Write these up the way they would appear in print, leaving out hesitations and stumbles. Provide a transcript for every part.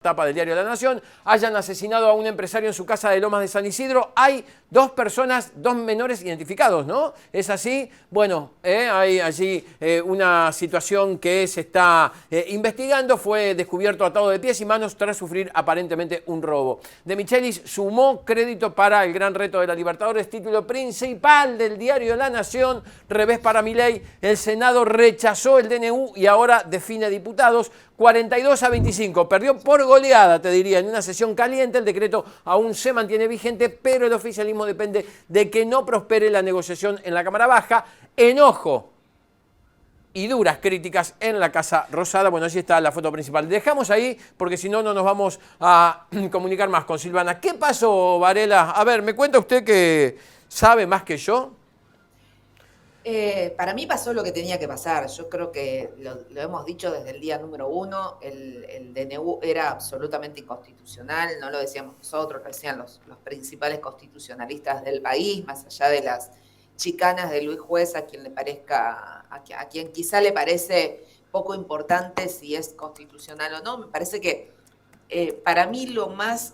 Tapa del diario La Nación, hayan asesinado a un empresario en su casa de Lomas de San Isidro. Hay dos personas, dos menores identificados, ¿no? ¿Es así? Bueno, hay allí una situación que se está investigando. Fue descubierto atado de pies y manos tras sufrir aparentemente un robo. De Michelis sumó crédito para el gran reto de la Libertadores, título principal del diario La Nación. Revés para Milei. El Senado rechazó el DNU y ahora define diputados. 42-25. Perdió por goleada, te diría, en una sesión caliente. El decreto aún se mantiene vigente, pero el oficialismo depende de que no prospere la negociación en la Cámara Baja. Enojo y duras críticas en la Casa Rosada. Bueno, allí está la foto principal. Dejamos ahí porque si no, no nos vamos a comunicar más con Silvana. ¿Qué pasó, Varela? A ver, ¿me cuenta usted que sabe más que yo? Para mí pasó lo que tenía que pasar. Yo creo que lo hemos dicho desde el día número uno. El DNU era absolutamente inconstitucional. No lo decíamos nosotros, lo decían los principales constitucionalistas del país, más allá de las chicanas de Luis Juez, a quien le parezca, a quien quizá le parece poco importante si es constitucional o no. Me parece que para mí lo más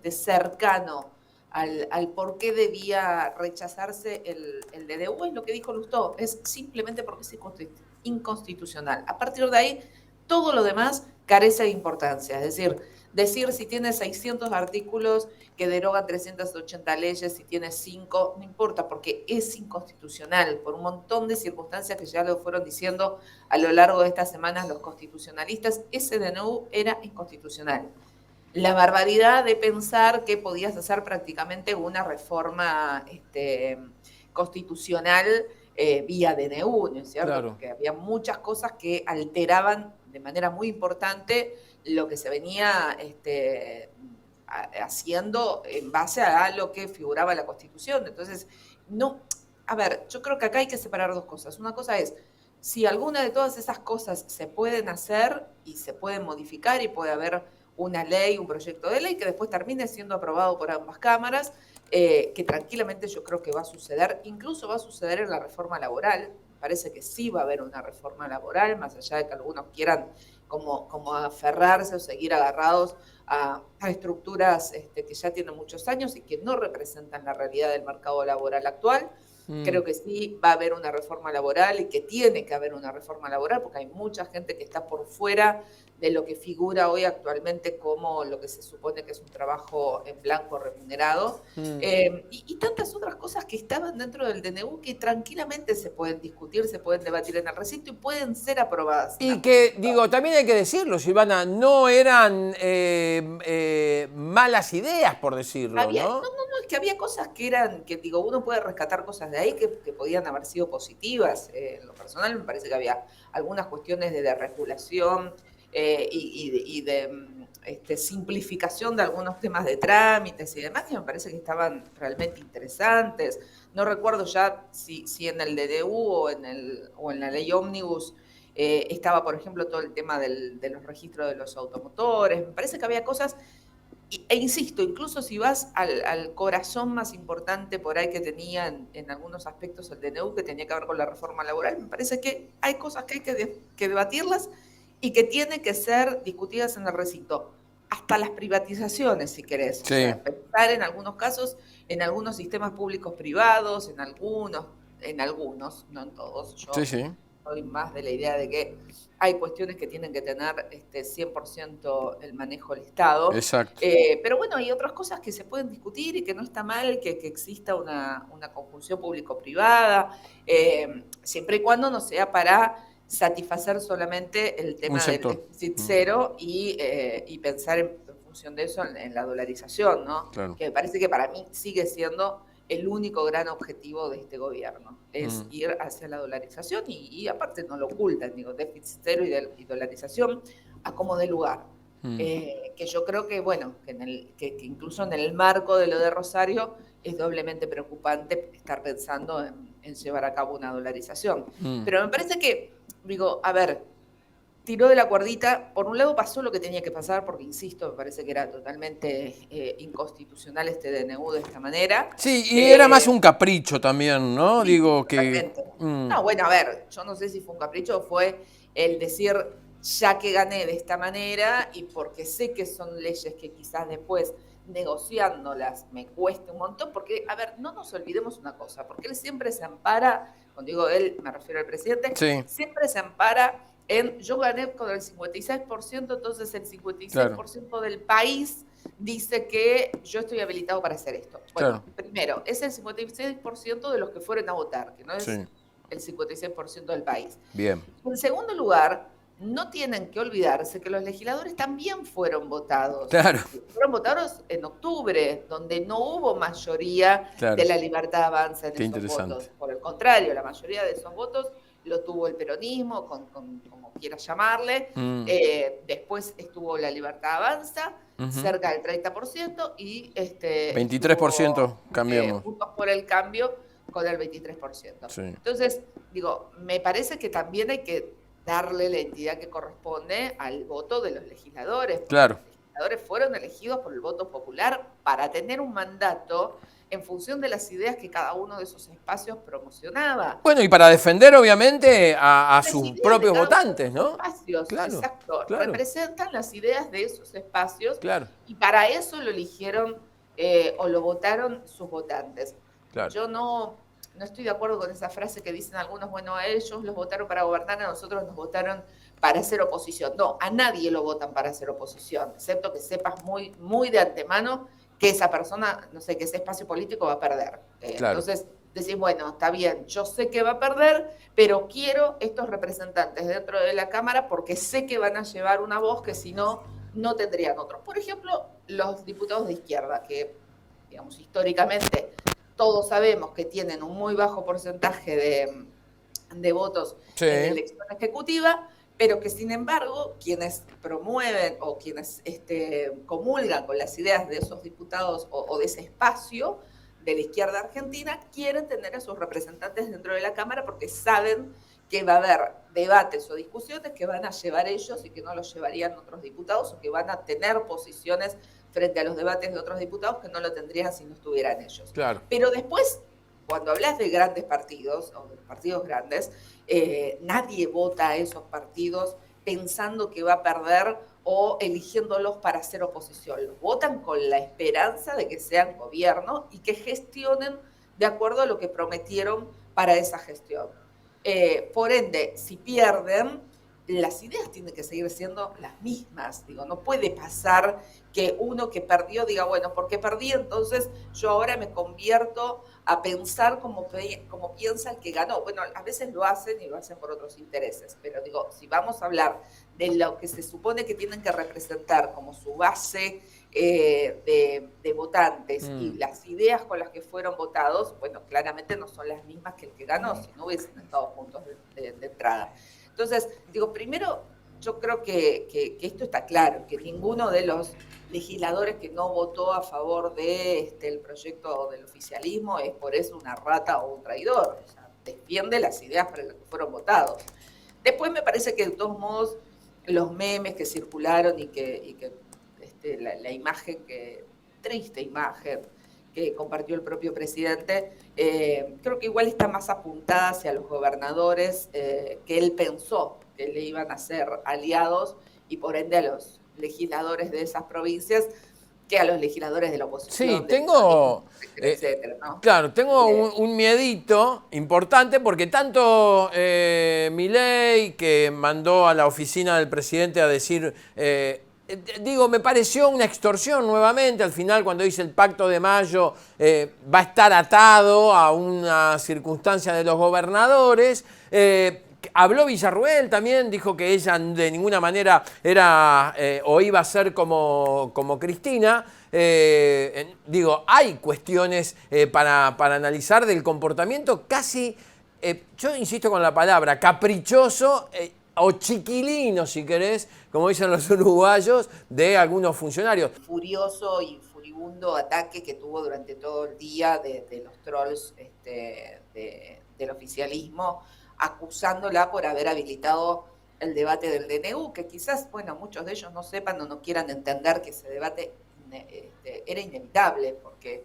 cercano al por qué debía rechazarse el DDU es lo que dijo Lustó, es simplemente porque es inconstitucional. A partir de ahí, todo lo demás carece de importancia, es decir si tiene 600 artículos que derogan 380 leyes, si tiene 5, no importa, porque es inconstitucional por un montón de circunstancias que ya lo fueron diciendo a lo largo de estas semanas los constitucionalistas. Ese DNU era inconstitucional. La barbaridad de pensar que podías hacer prácticamente una reforma constitucional vía DNU, ¿no es cierto? Claro. Porque había muchas cosas que alteraban de manera muy importante lo que se venía haciendo en base a lo que figuraba en la Constitución. Entonces, no, a ver, yo creo que acá hay que separar dos cosas. Una cosa es, si alguna de todas esas cosas se pueden hacer y se pueden modificar y puede haber una ley, un proyecto de ley que después termine siendo aprobado por ambas cámaras, que tranquilamente yo creo que va a suceder, incluso va a suceder en la reforma laboral. Parece que sí va a haber una reforma laboral, más allá de que algunos quieran como aferrarse o seguir agarrados a estructuras que ya tienen muchos años y que no representan la realidad del mercado laboral actual. Creo que sí va a haber una reforma laboral y que tiene que haber una reforma laboral porque hay mucha gente que está por fuera de lo que figura hoy actualmente como lo que se supone que es un trabajo en blanco remunerado, y tantas otras cosas que estaban dentro del DNU que tranquilamente se pueden discutir, se pueden debatir en el recinto y pueden ser aprobadas. Y que, digo, también hay que decirlo, Silvana, no eran malas ideas, por decirlo, ¿no? No, es que había cosas que eran, que digo, uno puede rescatar cosas de ahí que podían haber sido positivas. En lo personal me parece que había algunas cuestiones de deregulación y de simplificación de algunos temas de trámites y demás que me parece que estaban realmente interesantes. No recuerdo ya si en el DDU o en la ley Ómnibus estaba, por ejemplo, todo el tema de los registros de los automotores. Me parece que había cosas, e insisto, incluso si vas al corazón más importante por ahí que tenía en algunos aspectos el DNU, que tenía que ver con la reforma laboral, me parece que hay cosas que hay que debatirlas y que tienen que ser discutidas en el recinto. Hasta las privatizaciones, si querés. Sí. O sea, pensar en algunos casos, en algunos sistemas públicos privados, en algunos, no en todos. Yo Sí. soy más de la idea de que hay cuestiones que tienen que tener 100% el manejo del Estado. Exacto. Pero bueno, hay otras cosas que se pueden discutir y que no está mal que exista una conjunción público-privada, siempre y cuando no sea para satisfacer solamente el tema del déficit cero y pensar en función de eso en la dolarización, ¿no? Claro. Que me parece que para mí sigue siendo el único gran objetivo de este gobierno, es ir hacia la dolarización y aparte no lo ocultan, digo, déficit cero y dolarización a como de lugar. Que yo creo que, bueno, que incluso en el marco de lo de Rosario es doblemente preocupante estar pensando en llevar a cabo una dolarización. Pero me parece que, digo, a ver, tiró de la cuerdita. Por un lado pasó lo que tenía que pasar, porque insisto, me parece que era totalmente inconstitucional este DNU de esta manera. Sí, y era más un capricho también, ¿no? Sí, Digo totalmente. que... No, bueno, a ver, yo no sé si fue un capricho o fue el decir, ya que gané de esta manera y porque sé que son leyes que quizás después negociándolas me cueste un montón, porque, a ver, no nos olvidemos una cosa, porque él siempre se ampara, cuando digo él me refiero al presidente, Sí, siempre se ampara en yo gané con el 56%, entonces el claro, 56% del país dice que yo estoy habilitado para hacer esto. Bueno, claro, primero, es el 56% de los que fueron a votar, que no es sí, el 56% del país. bien, En segundo lugar, no tienen que olvidarse que los legisladores también fueron votados. claro, Fueron votados en octubre, donde no hubo mayoría de claro, la Libertad Avanza en qué esos votos. interesante. Por el contrario, la mayoría de esos votos lo tuvo el peronismo, como quieras llamarle. Mm, Después estuvo la Libertad Avanza, ujú. cerca del 30%, y estuvo 23% cambiamos, Juntos por el Cambio con el 23%. sí, Entonces, digo, me parece que también hay que darle la entidad que corresponde al voto de los legisladores, porque claro. los legisladores fueron elegidos por el voto popular para tener un mandato en función de las ideas que cada uno de esos espacios promocionaba. Bueno, y para defender, obviamente, a Las sus ideas de propios cada uno de votantes, esos ¿no? espacios, Claro, exacto, claro, representan las ideas de esos espacios claro, y para eso lo eligieron o lo votaron sus votantes. claro. Yo no estoy de acuerdo con esa frase que dicen algunos, bueno, a ellos los votaron para gobernar, a nosotros nos votaron para hacer oposición. No, a nadie lo votan para hacer oposición, excepto que sepas muy, muy de antemano que esa persona, no sé, que ese espacio político va a perder. Claro, Entonces, decís, bueno, está bien, yo sé que va a perder, pero quiero estos representantes dentro de la Cámara porque sé que van a llevar una voz que si no, no tendrían otros. Por ejemplo, los diputados de izquierda, que, digamos, históricamente todos sabemos que tienen un muy bajo porcentaje de votos en la sí, elección ejecutiva, pero que sin embargo quienes promueven o quienes comulgan con las ideas de esos diputados o de ese espacio de la izquierda argentina quieren tener a sus representantes dentro de la Cámara porque saben que va a haber debates o discusiones que van a llevar ellos y que no los llevarían otros diputados o que van a tener posiciones frente a los debates de otros diputados que no lo tendrían si no estuvieran ellos. claro. Pero después, cuando hablas de grandes partidos o de partidos grandes, nadie vota a esos partidos pensando que va a perder o eligiéndolos para hacer oposición. Los votan con la esperanza de que sean gobierno y que gestionen de acuerdo a lo que prometieron para esa gestión. Por ende, si pierden, las ideas tienen que seguir siendo las mismas. Digo, no puede pasar que uno que perdió diga, bueno, porque perdí, entonces yo ahora me convierto a pensar como piensa el que ganó. Bueno, a veces lo hacen y lo hacen por otros intereses, pero digo, si vamos a hablar de lo que se supone que tienen que representar como su base de votantes y Mm, las ideas con las que fueron votados, bueno, claramente no son las mismas que el que ganó, si no hubiesen estado juntos de entrada. Entonces, digo, primero, yo creo que esto está claro, que ninguno de los legisladores que no votó a favor de el proyecto del oficialismo es por eso una rata o un traidor. O sea, defiende las ideas para las que fueron votados. Después me parece que de todos modos los memes que circularon y que la imagen triste imagen que compartió el propio presidente, creo que igual está más apuntada hacia los gobernadores que él pensó que le iban a ser aliados y por ende a los legisladores de esas provincias que a los legisladores de la sí, oposición, del peronismo, tengo, etcétera, eh, etcétera, ¿no? claro, tengo un miedito importante porque tanto Milei, que mandó a la oficina del presidente a decir, digo, me pareció una extorsión nuevamente, al final cuando dice el pacto de mayo va a estar atado a una circunstancia de los gobernadores. Habló Villarruel también, dijo que ella de ninguna manera era o iba a ser como Cristina. Digo, hay cuestiones para analizar del comportamiento casi, yo insisto con la palabra, caprichoso o chiquilino, si querés, como dicen los uruguayos, de algunos funcionarios. Furioso y furibundo ataque que tuvo durante todo el día de los trolls del oficialismo, acusándola por haber habilitado el debate del DNU, que quizás, bueno, muchos de ellos no sepan o no quieran entender que ese debate era inevitable, porque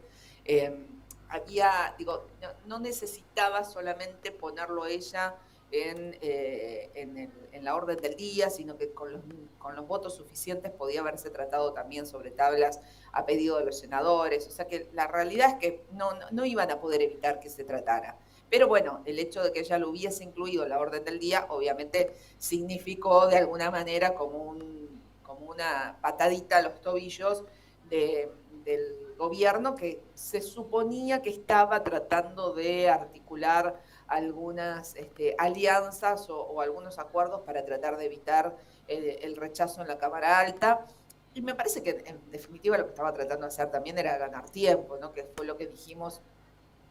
digo, no necesitaba solamente ponerlo ella en la orden del día, sino que con los votos suficientes podía haberse tratado también sobre tablas a pedido de los senadores. O sea que la realidad es que no iban a poder evitar que se tratara. Pero bueno, el hecho de que ella lo hubiese incluido en la orden del día, obviamente significó de alguna manera como una patadita a los tobillos del gobierno, que se suponía que estaba tratando de articular algunas alianzas o algunos acuerdos para tratar de evitar el rechazo en la Cámara Alta. Y me parece que en definitiva lo que estaba tratando de hacer también era ganar tiempo, ¿no? Que fue lo que dijimos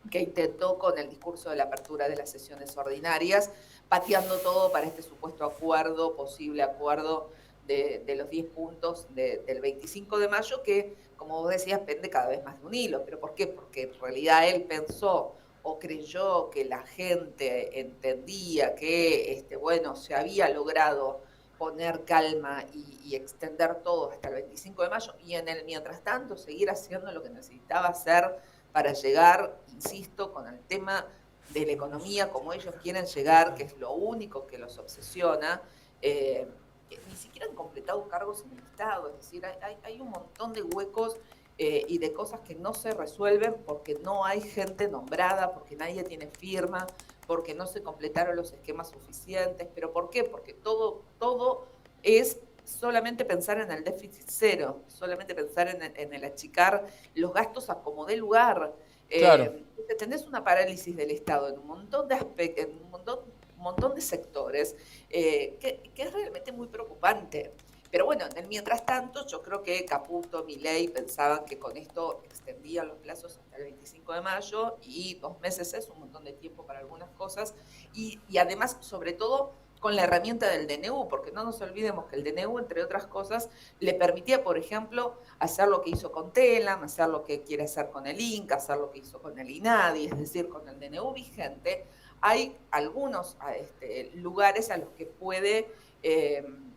que intentó con el discurso de la apertura de las sesiones ordinarias, pateando todo para este supuesto acuerdo, posible acuerdo de los 10 puntos del 25 de mayo, que, como vos decías, pende cada vez más de un hilo. ¿Pero por qué? Porque en realidad él pensó o creyó que la gente entendía que, bueno, se había logrado poner calma y extender todo hasta el 25 de mayo, y en el mientras tanto seguir haciendo lo que necesitaba hacer para llegar, insisto, con el tema de la economía, como ellos quieren llegar, que es lo único que los obsesiona. Ni siquiera han completado cargos en el Estado, es decir, hay un montón de huecos y de cosas que no se resuelven porque no hay gente nombrada, porque nadie tiene firma, porque no se completaron los esquemas suficientes. ¿Pero por qué? Porque todo es solamente pensar en el déficit cero, solamente pensar en el achicar los gastos a como dé lugar. Claro. Tenés una parálisis del Estado en un montón de aspectos, en un montón de sectores, que es realmente muy preocupante. Pero bueno, en el mientras tanto, yo creo que Caputo, Milei pensaban que con esto extendían los plazos hasta el 25 de mayo, y 2 meses es un montón de tiempo para algunas cosas, y además, sobre todo, con la herramienta del DNU, porque no nos olvidemos que el DNU, entre otras cosas, le permitía, por ejemplo, hacer lo que hizo con TELAM, hacer lo que quiere hacer con el INCA, hacer lo que hizo con el INADI, es decir, con el DNU vigente, hay algunos lugares a los que puede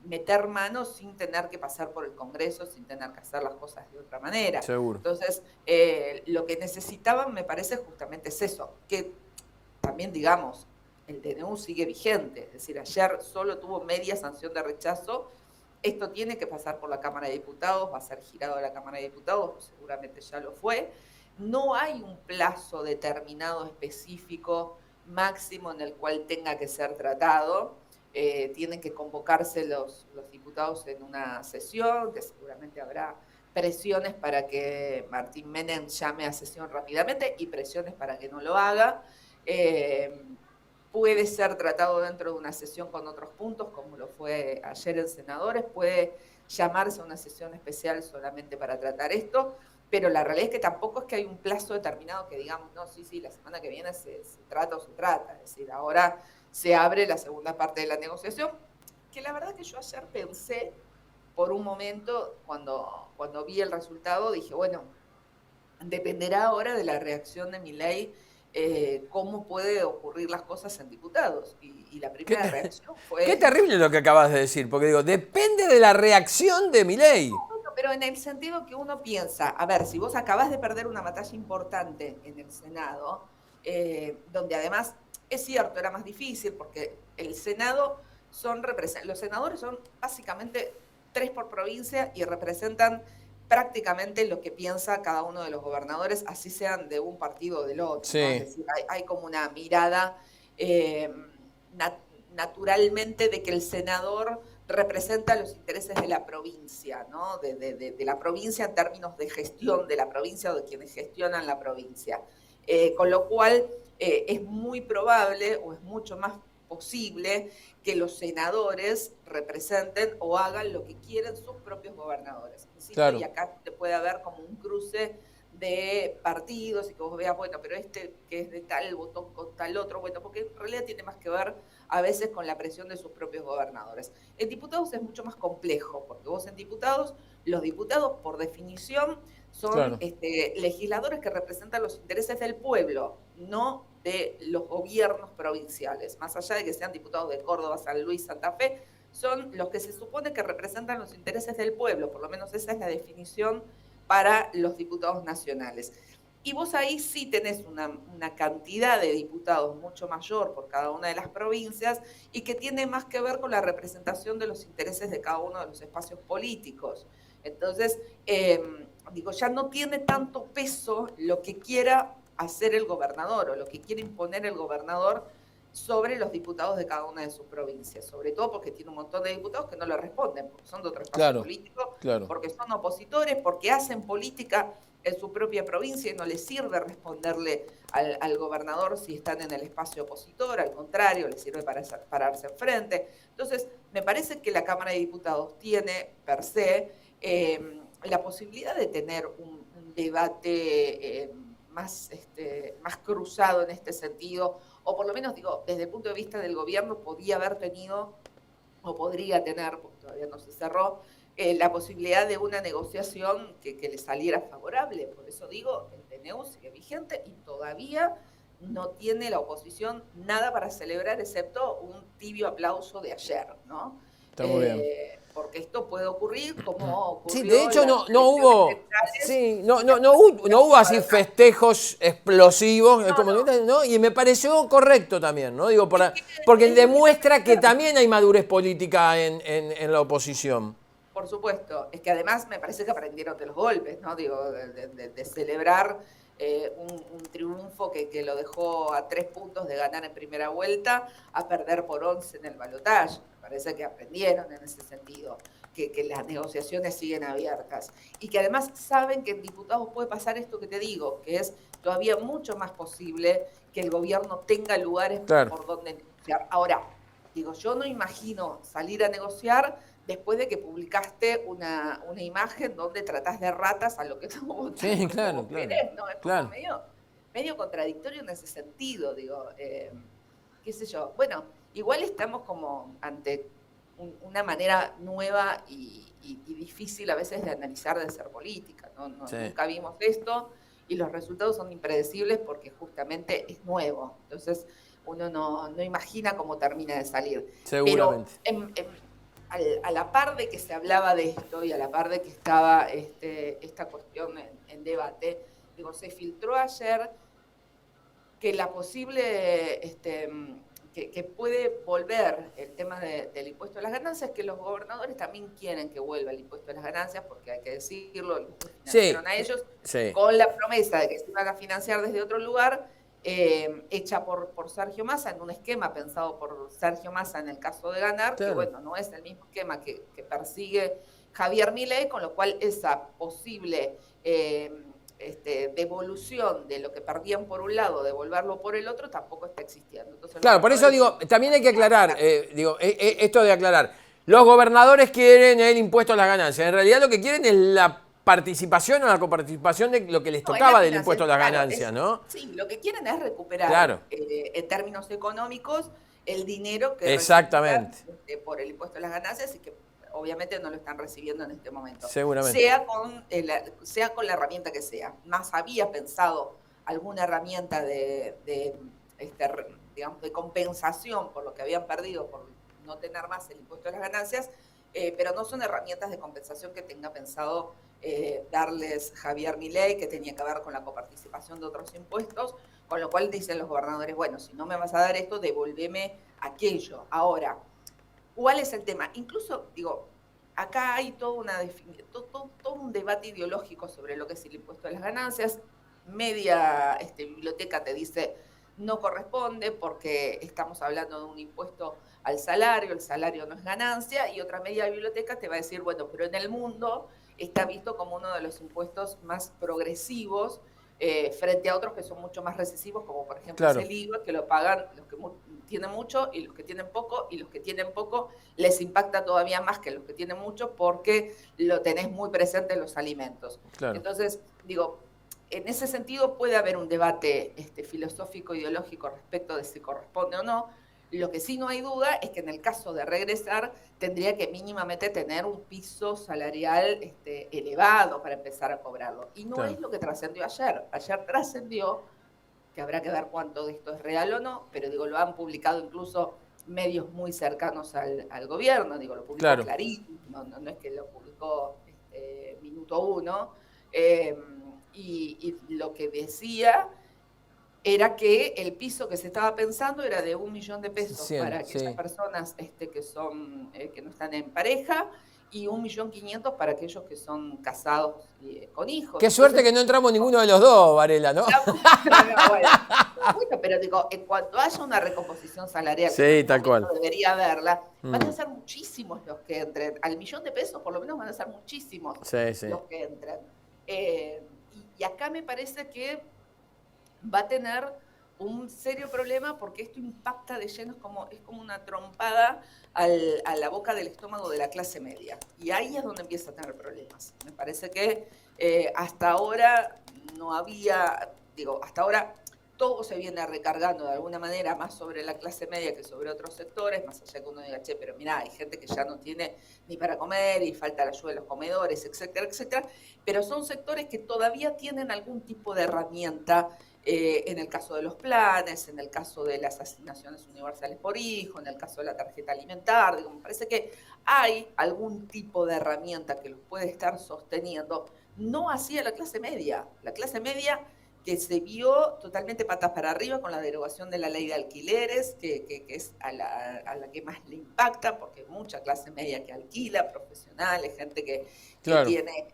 meter mano sin tener que pasar por el Congreso, sin tener que hacer las cosas de otra manera. Seguro. Entonces, lo que necesitaban, me parece, justamente es eso, que también, digamos, el DNU sigue vigente, es decir, ayer solo tuvo media sanción de rechazo. Esto tiene que pasar por la Cámara de Diputados, va a ser girado a la Cámara de Diputados, seguramente ya lo fue. No hay un plazo determinado, específico, máximo en el cual tenga que ser tratado. Tienen que convocarse los diputados en una sesión, que seguramente habrá presiones para que Martín Menem llame a sesión rápidamente y presiones para que no lo haga. Puede ser tratado dentro de una sesión con otros puntos, como lo fue ayer en senadores, puede llamarse a una sesión especial solamente para tratar esto, pero la realidad es que tampoco es que hay un plazo determinado que digamos, no, sí, la semana que viene se trata o se trata. Es decir, ahora se abre la segunda parte de la negociación, que la verdad que yo ayer pensé por un momento, cuando vi el resultado, dije, bueno, dependerá ahora de la reacción de Milei, cómo puede ocurrir las cosas en diputados. Y la primera reacción fue... Qué terrible lo que acabas de decir, porque digo, depende de la reacción de Milei. No, pero en el sentido que uno piensa, a ver, si vos acabás de perder una batalla importante en el Senado, donde además, es cierto, era más difícil, porque el Senado los senadores son básicamente 3 por provincia y representan prácticamente lo que piensa cada uno de los gobernadores, así sean de un partido o del otro. Sí. ¿no? Es decir, hay como una mirada naturalmente de que el senador representa los intereses de la provincia, ¿no? de la provincia en términos de gestión de la provincia o de quienes gestionan la provincia. Con lo cual es muy probable o es mucho más posible que los senadores representen o hagan lo que quieren sus propios gobernadores. Claro. Y acá te puede haber como un cruce de partidos y que vos veas, bueno, pero este que es de tal votó con tal otro, bueno, porque en realidad tiene más que ver a veces con la presión de sus propios gobernadores. En diputados es mucho más complejo, porque vos en diputados, los diputados por definición son Claro. legisladores que representan los intereses del pueblo, no de los gobiernos provinciales. Más allá de que sean diputados de Córdoba, San Luis, Santa Fe, son los que se supone que representan los intereses del pueblo, por lo menos esa es la definición para los diputados nacionales. Y vos ahí sí tenés una cantidad de diputados mucho mayor por cada una de las provincias y que tiene más que ver con la representación de los intereses de cada uno de los espacios políticos. Entonces, digo, ya no tiene tanto peso lo que quiera hacer el gobernador o lo que quiere imponer el gobernador sobre los diputados de cada una de sus provincias, sobre todo porque tiene un montón de diputados que no le responden, porque son de otro espacio Claro, político, claro. porque son opositores, porque hacen política en su propia provincia y no les sirve responderle al gobernador si están en el espacio opositor, al contrario, les sirve para pararse enfrente. Entonces, me parece que la Cámara de Diputados tiene, per se, la posibilidad de tener un debate más cruzado en este sentido, o por lo menos, digo, desde el punto de vista del gobierno, podía haber tenido, o podría tener, porque todavía no se cerró, la posibilidad de una negociación que le saliera favorable. Por eso digo, el DNU sigue vigente y todavía no tiene la oposición nada para celebrar excepto un tibio aplauso de ayer, ¿no? Está muy bien. Porque esto puede ocurrir como Sí, ocurrió de hecho en las no elecciones hubo, generales. sí, no hubo así festejos explosivos, No, como, no. ¿no? Y me pareció correcto también, ¿no? Digo, porque Es lo que demuestra que hacer. también hay madurez política en la oposición. Por supuesto, es que además me parece que aprendieron de los golpes, ¿no? Digo, de celebrar un triunfo que lo dejó a 3 puntos de ganar en primera vuelta a perder por 11 en el balotaje. Me parece que aprendieron en ese sentido, que las negociaciones siguen abiertas y que además saben que en diputados puede pasar esto que te digo, que es todavía mucho más posible que el gobierno tenga lugares Claro. por donde negociar. Ahora, digo, yo no imagino salir a negociar después de que publicaste una imagen donde tratás de ratas a lo que no votás Sí, como claro, vos claro. querés, ¿no? Es como Claro. medio contradictorio en ese sentido, digo, qué sé yo. Bueno, igual estamos como ante una manera nueva y difícil a veces de analizar, de hacer política, ¿no? Sí. Nunca vimos esto y los resultados son impredecibles porque justamente es nuevo. Entonces uno no imagina cómo termina de salir. Pero Seguramente. a la par de que se hablaba de esto y a la par de que estaba esta cuestión en debate, digo, se filtró ayer que la posible, que puede volver el tema del impuesto a las ganancias, que los gobernadores también quieren que vuelva el impuesto a las ganancias, porque hay que decirlo, los financiaron a ellos, Sí. con la promesa de que se iban a financiar desde otro lugar, hecha por Sergio Massa, en un esquema pensado por Sergio Massa en el caso de ganar, Claro. que bueno, no es el mismo esquema que persigue Javier Milei, con lo cual esa posible devolución de lo que perdían por un lado, devolverlo por el otro, tampoco está existiendo. Entonces, Claro, por eso digo, también hay que aclarar, esto de aclarar. Los gobernadores quieren el impuesto a las ganancias. En realidad lo que quieren es la participación o la coparticipación de lo que les tocaba del impuesto a las ganancias, ¿no? Sí, lo que quieren es recuperar, Claro. en términos económicos, el dinero que Exactamente. reciben por el impuesto a las ganancias y que obviamente no lo están recibiendo en este momento. Seguramente. Sea con la herramienta que sea. Más había pensado alguna herramienta digamos, de compensación por lo que habían perdido por no tener más el impuesto a las ganancias, pero no son herramientas de compensación que tenga pensado darles Javier Milei, que tenía que ver con la coparticipación de otros impuestos, con lo cual dicen los gobernadores, bueno, si no me vas a dar esto, devolveme aquello. Ahora, ¿cuál es el tema? Incluso, digo, acá hay todo un debate ideológico sobre lo que es el impuesto a las ganancias. Media biblioteca te dice no corresponde porque estamos hablando de un impuesto al salario, el salario no es ganancia, y otra media biblioteca te va a decir, bueno, pero en el mundo está visto como uno de los impuestos más progresivos frente a otros que son mucho más recesivos, como por ejemplo Claro. el IVA, que lo pagan los que tienen mucho y los que tienen poco, y los que tienen poco les impacta todavía más que los que tienen mucho porque lo tenés muy presente en los alimentos. Claro. Entonces, digo, en ese sentido puede haber un debate filosófico, ideológico respecto de si corresponde o no. Lo que sí no hay duda es que en el caso de regresar tendría que mínimamente tener un piso salarial elevado para empezar a cobrarlo. Y no Claro. es lo que trascendió ayer. Ayer trascendió, que habrá que ver cuánto de esto es real o no, pero digo, lo han publicado incluso medios muy cercanos al gobierno, digo, lo publicó Clarín, no es que lo publicó Minuto Uno, y lo que decía era que el piso que se estaba pensando era de 1.000.000 de pesos para aquellas personas que no están en pareja y 1.500.000 para aquellos que son casados con hijos. Qué suerte Entonces, que no entramos ninguno de los dos, Varela, ¿no? bueno, pero digo, en cuanto haya una recomposición salarial, sí, tal cual, debería haberla, van a ser muchísimos los que entren. Al 1.000.000 de pesos, por lo menos, van a ser muchísimos los que entren. Y acá me parece que va a tener un serio problema porque esto impacta de lleno, es como una trompada a la boca del estómago de la clase media. Y ahí es donde empieza a tener problemas. Me parece que hasta ahora no había, hasta ahora todo se viene recargando de alguna manera más sobre la clase media que sobre otros sectores, más allá que uno diga, che, pero mirá, hay gente que ya no tiene ni para comer y falta la ayuda de los comedores, etcétera, etcétera. Pero son sectores que todavía tienen algún tipo de herramienta. En el caso de los planes, en el caso de las asignaciones universales por hijo, en el caso de la tarjeta alimentaria, me parece que hay algún tipo de herramienta que los puede estar sosteniendo, no así a la clase media que se vio totalmente patas para arriba con la derogación de la ley de alquileres, que es a la que más le impacta, porque mucha clase media que alquila, profesionales, gente que tiene,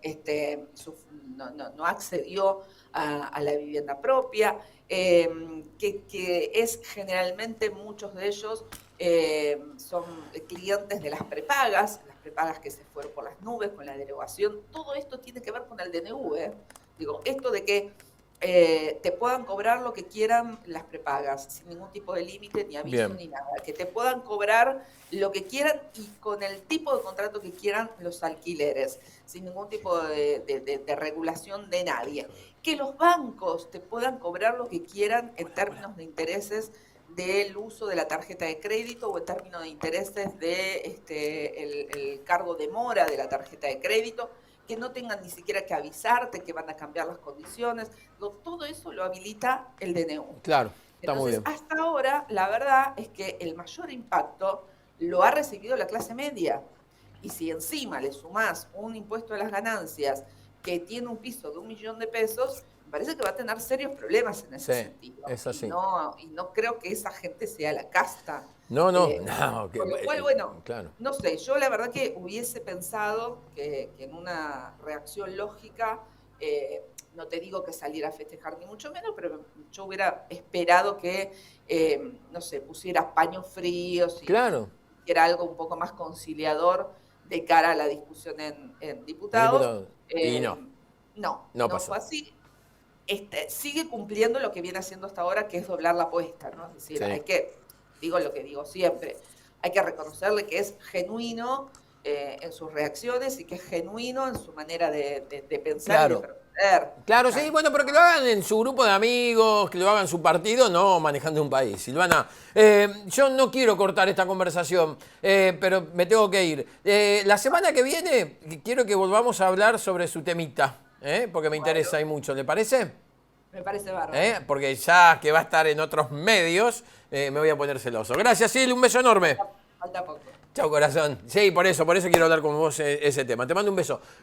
no accedió a la vivienda propia, que es generalmente muchos de ellos son clientes de las prepagas que se fueron por las nubes con la derogación. Todo esto tiene que ver con el DNU, esto de que te puedan cobrar lo que quieran las prepagas, sin ningún tipo de límite, ni aviso, ni nada. Que te puedan cobrar lo que quieran y con el tipo de contrato que quieran los alquileres, sin ningún tipo de regulación de nadie. Que los bancos te puedan cobrar lo que quieran en términos de intereses del uso de la tarjeta de crédito o en términos de intereses de el cargo de mora de la tarjeta de crédito, que no tengan ni siquiera que avisarte que van a cambiar las condiciones. Todo eso lo habilita el DNU. Claro, está muy bien. Hasta ahora, la verdad es que el mayor impacto lo ha recibido la clase media. Y si encima le sumás un impuesto a las ganancias que tiene un piso de 1.000.000 de pesos, me parece que va a tener serios problemas en ese sentido. Es así. Y no creo que esa gente sea la casta. No. Con lo cual, bueno, claro. No sé, yo la verdad que hubiese pensado que en una reacción lógica, no te digo que saliera a festejar ni mucho menos, pero yo hubiera esperado que, no sé, pusiera paños fríos y era algo un poco más conciliador de cara a la discusión en diputados. Y no pasó. Fue así. Sigue cumpliendo lo que viene haciendo hasta ahora, que es doblar la apuesta, ¿no? Es decir, digo lo que digo siempre, hay que reconocerle que es genuino en sus reacciones y que es genuino en su manera de pensar y de proceder. Claro, sí, bueno, pero que lo hagan en su grupo de amigos, que lo hagan en su partido, no manejando un país. Silvana, yo no quiero cortar esta conversación, pero me tengo que ir. La semana que viene quiero que volvamos a hablar sobre su temita. Porque me interesa y mucho, ¿le parece? Me parece bárbaro. Porque ya que va a estar en otros medios, me voy a poner celoso. Gracias, Sil, un beso enorme. Falta poco. Chau, corazón. Sí, por eso quiero hablar con vos ese tema. Te mando un beso.